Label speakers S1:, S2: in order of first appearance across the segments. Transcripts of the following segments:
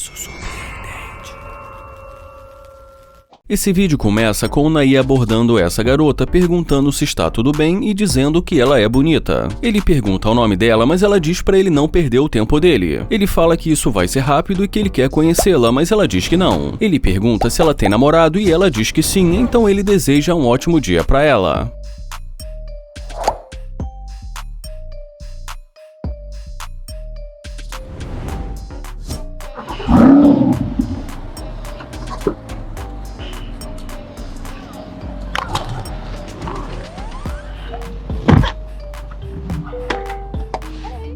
S1: Universo surpreendente. Esse vídeo começa com o Nai abordando essa garota, perguntando se está tudo bem e dizendo que ela é bonita. Ele pergunta o nome dela, mas ela diz pra ele não perder o tempo dele. Ele fala que isso vai ser rápido e que ele quer conhecê-la, mas ela diz que não. Ele pergunta se ela tem namorado e ela diz que sim, então ele deseja um ótimo dia pra ela.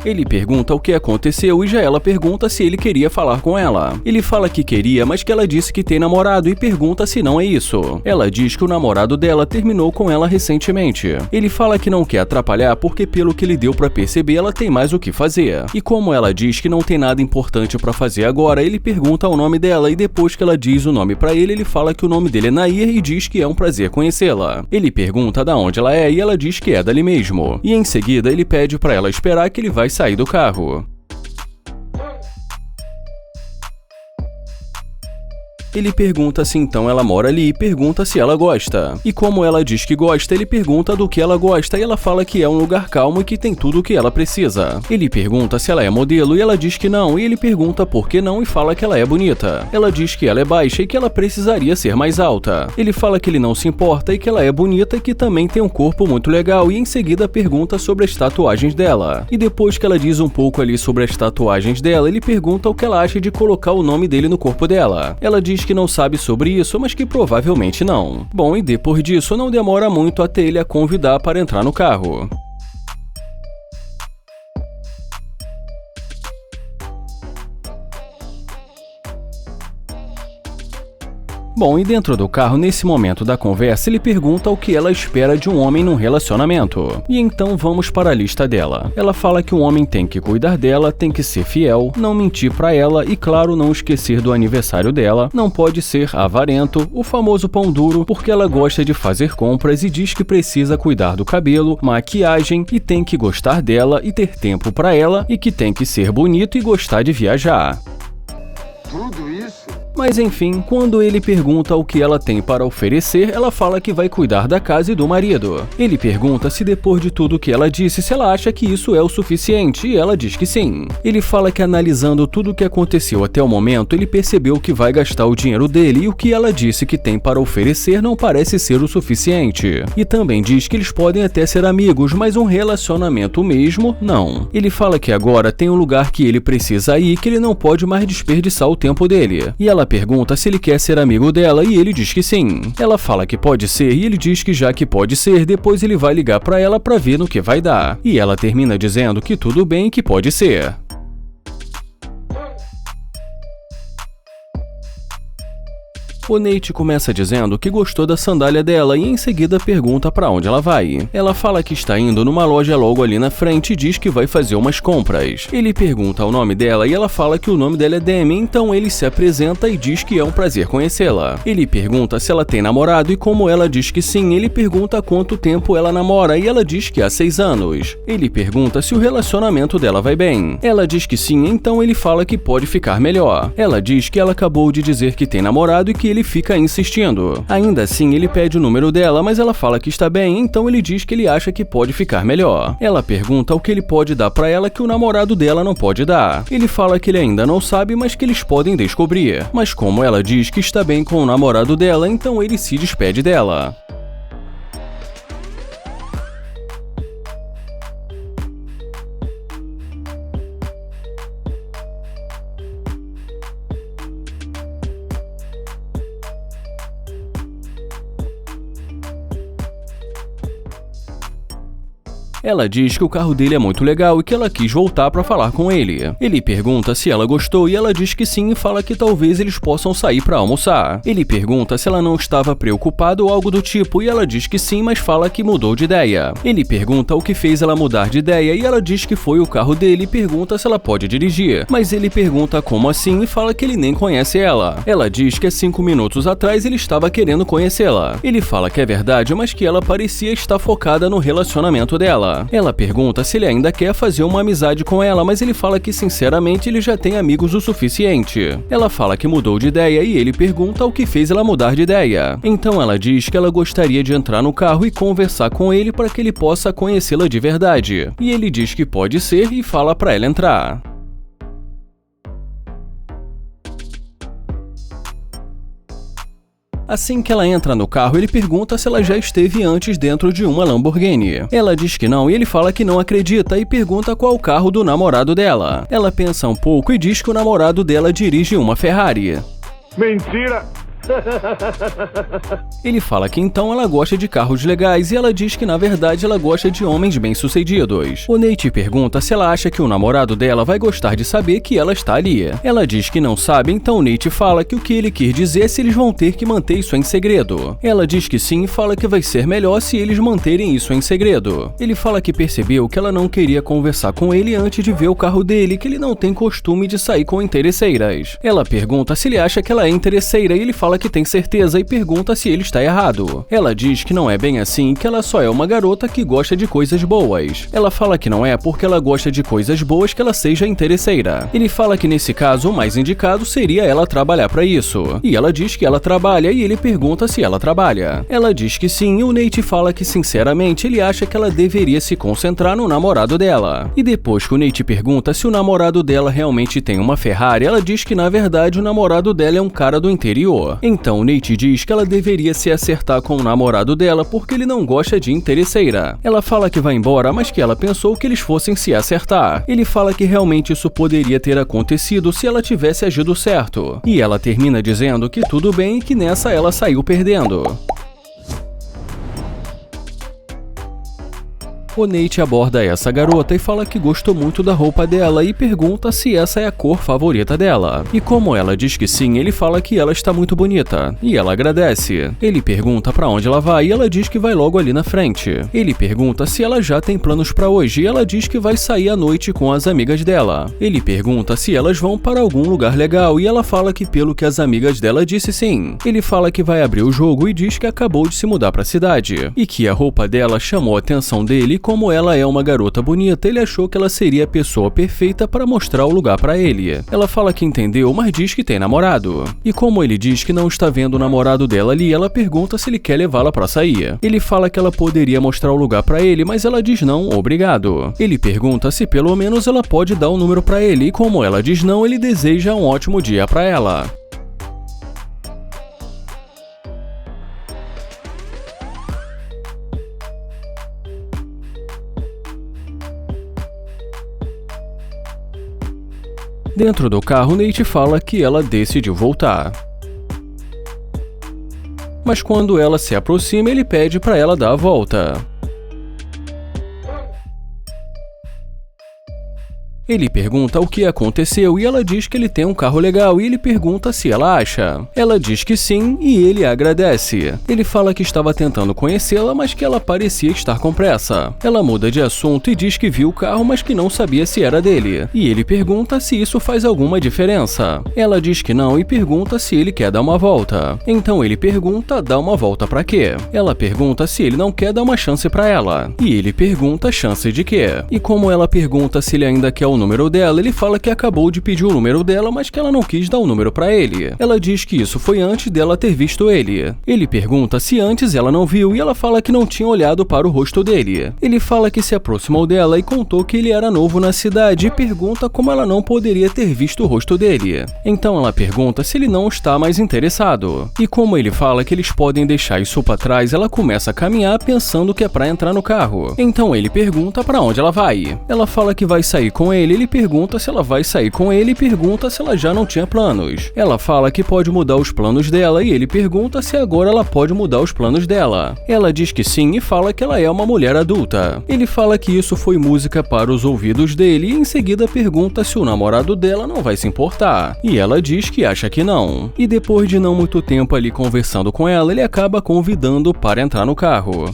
S1: Ele pergunta o que aconteceu e já ela pergunta se ele queria falar com ela. Ele fala que queria, mas que ela disse que tem namorado e pergunta se não é isso. Ela diz que o namorado dela terminou com ela recentemente. Ele fala que não quer atrapalhar porque pelo que ele deu pra perceber ela tem mais o que fazer. E como ela diz que não tem nada importante pra fazer agora, ele pergunta o nome dela e depois que ela diz o nome pra ele, ele fala que o nome dele é Nair e diz que é um prazer conhecê-la. Ele pergunta da onde ela é e ela diz que é dali mesmo. E em seguida ele pede pra ela esperar que ele vai sair do carro. Ele pergunta se então ela mora ali e pergunta se ela gosta. E como ela diz que gosta, ele pergunta do que ela gosta e ela fala que é um lugar calmo e que tem tudo o que ela precisa. Ele pergunta se ela é modelo e ela diz que não, e ele pergunta por que não e fala que ela é bonita. Ela diz que ela é baixa e que ela precisaria ser mais alta. Ele fala que ele não se importa e que ela é bonita e que também tem um corpo muito legal e em seguida pergunta sobre as tatuagens dela. E depois que ela diz um pouco ali sobre as tatuagens dela, ele pergunta o que ela acha de colocar o nome dele no corpo dela. Ela diz que não sabe sobre isso, mas que provavelmente não. Bom, e depois disso não demora muito até ele a convidar para entrar no carro. Bom, e dentro do carro, nesse momento da conversa, ele pergunta o que ela espera de um homem num relacionamento. E então vamos para a lista dela. Ela fala que um homem tem que cuidar dela, tem que ser fiel, não mentir pra ela e, claro, não esquecer do aniversário dela, não pode ser avarento, o famoso pão duro, porque ela gosta de fazer compras e diz que precisa cuidar do cabelo, maquiagem e tem que gostar dela e ter tempo pra ela e que tem que ser bonito e gostar de viajar.
S2: Tudo isso?
S1: Mas enfim, quando ele pergunta o que ela tem para oferecer, ela fala que vai cuidar da casa e do marido. Ele pergunta se depois de tudo que ela disse, se ela acha que isso é o suficiente, e ela diz que sim. Ele fala que analisando tudo o que aconteceu até o momento, ele percebeu que vai gastar o dinheiro dele e o que ela disse que tem para oferecer não parece ser o suficiente. E também diz que eles podem até ser amigos, mas um relacionamento mesmo, não. Ele fala que agora tem um lugar que ele precisa ir e que ele não pode mais desperdiçar o tempo dele. E ela pergunta se ele quer ser amigo dela e ele diz que sim. Ela fala que pode ser e ele diz que já que pode ser, depois ele vai ligar pra ela pra ver no que vai dar. E ela termina dizendo que tudo bem, que pode ser. O Nate começa dizendo que gostou da sandália dela e em seguida pergunta pra onde ela vai. Ela fala que está indo numa loja logo ali na frente e diz que vai fazer umas compras. Ele pergunta o nome dela e ela fala que o nome dela é Demi, então ele se apresenta e diz que é um prazer conhecê-la. Ele pergunta se ela tem namorado e como ela diz que sim, ele pergunta há quanto tempo ela namora e ela diz que há 6 anos. Ele pergunta se o relacionamento dela vai bem. Ela diz que sim, então ele fala que pode ficar melhor. Ela diz que ela acabou de dizer que tem namorado e que ele fica insistindo. Ainda assim, ele pede o número dela, mas ela fala que está bem, então ele diz que ele acha que pode ficar melhor. Ela pergunta o que ele pode dar pra ela que o namorado dela não pode dar. Ele fala que ele ainda não sabe, mas que eles podem descobrir. Mas como ela diz que está bem com o namorado dela, então ele se despede dela. Ela diz que o carro dele é muito legal e que ela quis voltar para falar com ele. Ele pergunta se ela gostou e ela diz que sim e fala que talvez eles possam sair para almoçar. Ele pergunta se ela não estava preocupada ou algo do tipo e ela diz que sim, mas fala que mudou de ideia. Ele pergunta o que fez ela mudar de ideia e ela diz que foi o carro dele e pergunta se ela pode dirigir. Mas ele pergunta como assim e fala que ele nem conhece ela. Ela diz que há 5 minutos atrás ele estava querendo conhecê-la. Ele fala que é verdade, mas que ela parecia estar focada no relacionamento dela. dela. Ela pergunta se ele ainda quer fazer uma amizade com ela, mas ele fala que sinceramente ele já tem amigos o suficiente. Ela fala que mudou de ideia e ele pergunta o que fez ela mudar de ideia. Então ela diz que ela gostaria de entrar no carro e conversar com ele para que ele possa conhecê-la de verdade. E ele diz que pode ser e fala para ela entrar. Assim que ela entra no carro, ele pergunta se ela já esteve antes dentro de uma Lamborghini. Ela diz que não e ele fala que não acredita e pergunta qual carro do namorado dela. Ela pensa um pouco e diz que o namorado dela dirige uma Ferrari.
S2: Mentira!
S1: Ele fala que então ela gosta de carros legais e ela diz que na verdade ela gosta de homens bem-sucedidos. O Nate pergunta se ela acha que o namorado dela vai gostar de saber que ela está ali. Ela diz que não sabe, então o Nate fala que o que ele quer dizer é se eles vão ter que manter isso em segredo. Ela diz que sim e fala que vai ser melhor se eles manterem isso em segredo. Ele fala que percebeu que ela não queria conversar com ele antes de ver o carro dele, que ele não tem costume de sair com interesseiras. Ela pergunta se ele acha que ela é interesseira e ele fala que tem certeza e pergunta se ele está errado. Ela diz que não é bem assim, que ela só é uma garota que gosta de coisas boas. Ela fala que não é porque ela gosta de coisas boas que ela seja interesseira. Ele fala que nesse caso o mais indicado seria ela trabalhar para isso. E ela diz que ela trabalha e ele pergunta se ela trabalha. Ela diz que sim e o Nate fala que sinceramente ele acha que ela deveria se concentrar no namorado dela. E depois que o Nate pergunta se o namorado dela realmente tem uma Ferrari, ela diz que na verdade o namorado dela é um cara do interior. Então Nate diz que ela deveria se acertar com o namorado dela porque ele não gosta de interesseira. Ela fala que vai embora, mas que ela pensou que eles fossem se acertar. Ele fala que realmente isso poderia ter acontecido se ela tivesse agido certo. E ela termina dizendo que tudo bem e que nessa ela saiu perdendo. O Nate aborda essa garota e fala que gostou muito da roupa dela e pergunta se essa é a cor favorita dela. E como ela diz que sim, ele fala que ela está muito bonita. E ela agradece. Ele pergunta pra onde ela vai e ela diz que vai logo ali na frente. Ele pergunta se ela já tem planos pra hoje e ela diz que vai sair à noite com as amigas dela. Ele pergunta se elas vão para algum lugar legal e ela fala que pelo que as amigas dela disse sim. Ele fala que vai abrir o jogo e diz que acabou de se mudar pra cidade. E que a roupa dela chamou a atenção dele. Como ela é uma garota bonita, ele achou que ela seria a pessoa perfeita para mostrar o lugar para ele. Ela fala que entendeu, mas diz que tem namorado. E como ele diz que não está vendo o namorado dela ali, ela pergunta se ele quer levá-la para sair. Ele fala que ela poderia mostrar o lugar para ele, mas ela diz não, obrigado. Ele pergunta se pelo menos ela pode dar um número para ele e como ela diz não, ele deseja um ótimo dia para ela. Dentro do carro, Nate fala que ela decidiu voltar. Mas quando ela se aproxima, ele pede para ela dar a volta. Ele pergunta o que aconteceu e ela diz que ele tem um carro legal e ele pergunta se ela acha. Ela diz que sim e ele agradece. Ele fala que estava tentando conhecê-la, mas que ela parecia estar com pressa. Ela muda de assunto e diz que viu o carro, mas que não sabia se era dele. E ele pergunta se isso faz alguma diferença. Ela diz que não e pergunta se ele quer dar uma volta. Então ele pergunta, dar uma volta pra quê? Ela pergunta se ele não quer dar uma chance pra ela. E ele pergunta, chance de quê? E como ela pergunta se ele ainda quer o número dela, ele fala que acabou de pedir o número dela, mas que ela não quis dar o número pra ele. Ela diz que isso foi antes dela ter visto ele. Ele pergunta se antes ela não viu e ela fala que não tinha olhado para o rosto dele. Ele fala que se aproximou dela e contou que ele era novo na cidade e pergunta como ela não poderia ter visto o rosto dele. Então ela pergunta se ele não está mais interessado. E como ele fala que eles podem deixar isso pra trás, ela começa a caminhar pensando que é pra entrar no carro. Então ele pergunta pra onde ela vai. Ela fala que vai sair com ele. Ele pergunta se ela vai sair com ele e pergunta se ela já não tinha planos. Ela fala que pode mudar os planos dela e ele pergunta se agora ela pode mudar os planos dela. Ela diz que sim e fala que ela é uma mulher adulta. Ele fala que isso foi música para os ouvidos dele e em seguida pergunta se o namorado dela não vai se importar. E ela diz que acha que não. E depois de não muito tempo ali conversando com ela, ele acaba convidando para entrar no carro.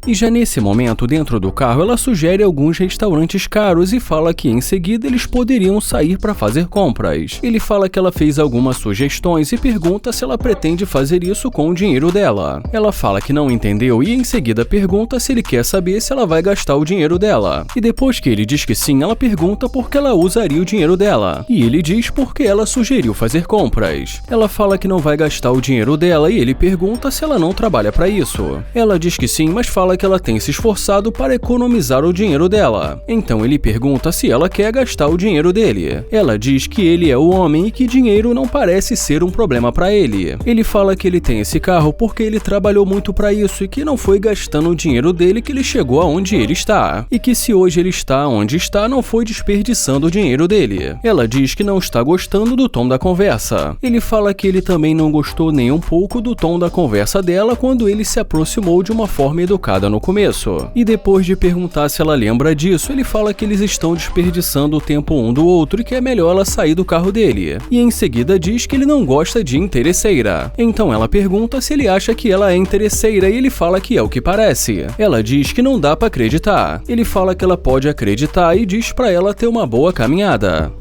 S1: E já nesse momento, dentro do carro, ela sugere alguns restaurantes caros e fala que em seguida eles poderiam sair para fazer compras. Ele fala que ela fez algumas sugestões e pergunta se ela pretende fazer isso com o dinheiro dela. Ela fala que não entendeu e em seguida pergunta se ele quer saber se ela vai gastar o dinheiro dela. E depois que ele diz que sim, ela pergunta por que ela usaria o dinheiro dela. E ele diz porque ela sugeriu fazer compras. Ela fala que não vai gastar o dinheiro dela e ele pergunta se ela não trabalha para isso. Ela diz que sim, mas fala que ela tem se esforçado para economizar o dinheiro dela. Então ele pergunta se ela quer gastar o dinheiro dele. Ela diz que ele é o homem e que dinheiro não parece ser um problema para ele. Ele fala que ele tem esse carro porque ele trabalhou muito para isso e que não foi gastando o dinheiro dele que ele chegou aonde ele está. E que se hoje ele está onde está, não foi desperdiçando o dinheiro dele. Ela diz que não está gostando do tom da conversa. Ele fala que ele também não gostou nem um pouco do tom da conversa dela quando ele se aproximou de uma forma educada no começo. E depois de perguntar se ela lembra disso, ele fala que eles estão desperdiçando o tempo um do outro e que é melhor ela sair do carro dele. E em seguida diz que ele não gosta de interesseira. Então ela pergunta se ele acha que ela é interesseira e ele fala que é o que parece. Ela diz que não dá pra acreditar. Ele fala que ela pode acreditar e diz pra ela ter uma boa caminhada.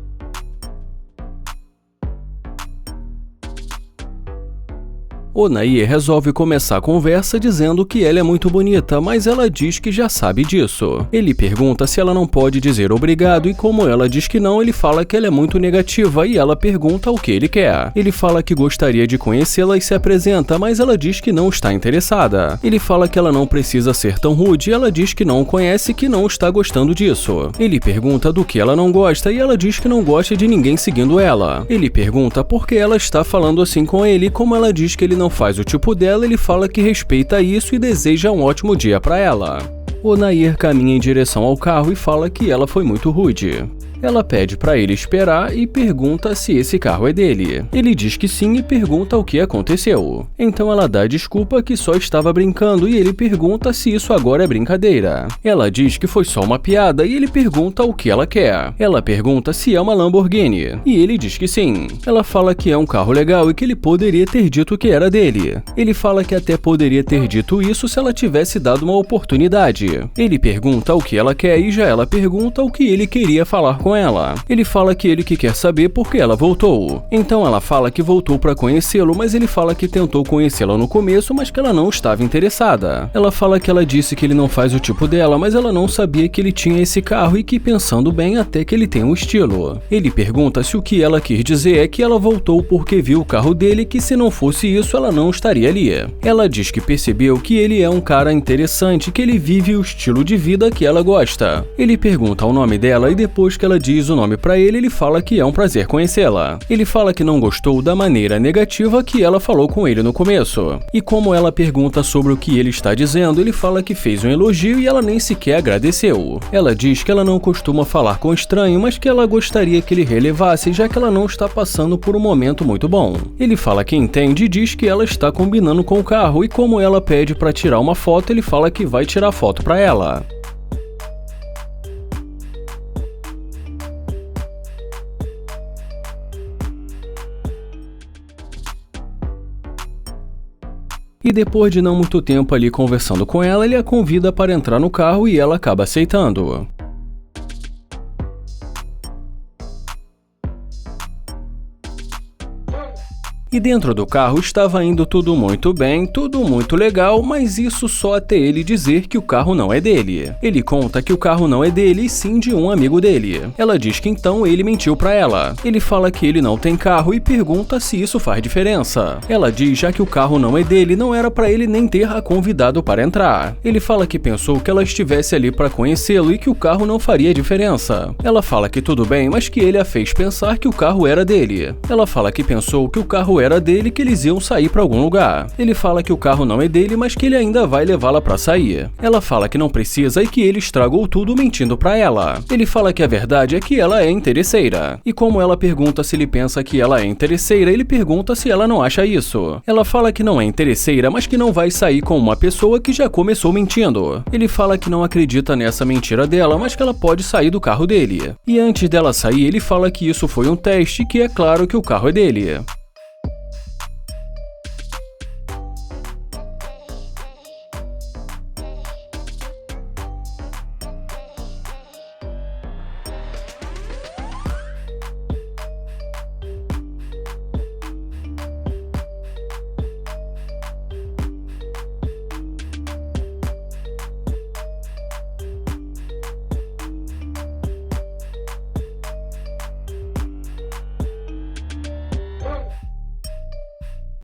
S1: Onair resolve começar a conversa dizendo que ela é muito bonita, mas ela diz que já sabe disso. Ele pergunta se ela não pode dizer obrigado e como ela diz que não, ele fala que ela é muito negativa e ela pergunta o que ele quer. Ele fala que gostaria de conhecê-la e se apresenta, mas ela diz que não está interessada. Ele fala que ela não precisa ser tão rude e ela diz que não o conhece e que não está gostando disso. Ele pergunta do que ela não gosta e ela diz que não gosta de ninguém seguindo ela. Ele pergunta por que ela está falando assim com ele e como ela diz que ele não faz o tipo dela, ele fala que respeita isso e deseja um ótimo dia para ela. Onair caminha em direção ao carro e fala que ela foi muito rude. Ela pede para ele esperar e pergunta se esse carro é dele. Ele diz que sim e pergunta o que aconteceu. Então ela dá desculpa que só estava brincando e ele pergunta se isso agora é brincadeira. Ela diz que foi só uma piada e ele pergunta o que ela quer. Ela pergunta se é uma Lamborghini e ele diz que sim. Ela fala que é um carro legal e que ele poderia ter dito que era dele. Ele fala que até poderia ter dito isso se ela tivesse dado uma oportunidade. Ele pergunta o que ela quer e já ela pergunta o que ele queria falar com ela. Ele fala que ele que quer saber por que ela voltou. Então ela fala que voltou para conhecê-lo, mas ele fala que tentou conhecê-la no começo, mas que ela não estava interessada. Ela fala que ela disse que ele não faz o tipo dela, mas ela não sabia que ele tinha esse carro e que, pensando bem, até que ele tem um estilo. Ele pergunta se o que ela quis dizer é que ela voltou porque viu o carro dele e que se não fosse isso ela não estaria ali. Ela diz que percebeu que ele é um cara interessante, que ele vive o estilo de vida que ela gosta. Ele pergunta o nome dela e depois que ela diz o nome pra ele, ele fala que é um prazer conhecê-la. Ele fala que não gostou da maneira negativa que ela falou com ele no começo. E como ela pergunta sobre o que ele está dizendo, ele fala que fez um elogio e ela nem sequer agradeceu. Ela diz que ela não costuma falar com estranho, mas que ela gostaria que ele relevasse, já que ela não está passando por um momento muito bom. Ele fala que entende e diz que ela está combinando com o carro e como ela pede pra tirar uma foto, ele fala que vai tirar foto pra ela. E depois de não muito tempo ali conversando com ela, ele a convida para entrar no carro e ela acaba aceitando. E dentro do carro estava indo tudo muito bem, tudo muito legal, mas isso só até ele dizer que o carro não é dele. Ele conta que o carro não é dele e sim de um amigo dele. Ela diz que então ele mentiu pra ela. Ele fala que ele não tem carro e pergunta se isso faz diferença. Ela diz já que o carro não é dele, não era pra ele nem ter a convidado para entrar. Ele fala que pensou que ela estivesse ali pra conhecê-lo e que o carro não faria diferença. Ela fala que tudo bem, mas que ele a fez pensar que o carro era dele. Ela fala que pensou que o carro era dele, que eles iam sair pra algum lugar. Ele fala que o carro não é dele, mas que ele ainda vai levá-la pra sair. Ela fala que não precisa e que ele estragou tudo mentindo pra ela. Ele fala que a verdade é que ela é interesseira. E como ela pergunta se ele pensa que ela é interesseira, ele pergunta se ela não acha isso. Ela fala que não é interesseira, mas que não vai sair com uma pessoa que já começou mentindo. Ele fala que não acredita nessa mentira dela, mas que ela pode sair do carro dele. E antes dela sair, ele fala que isso foi um teste e que é claro que o carro é dele.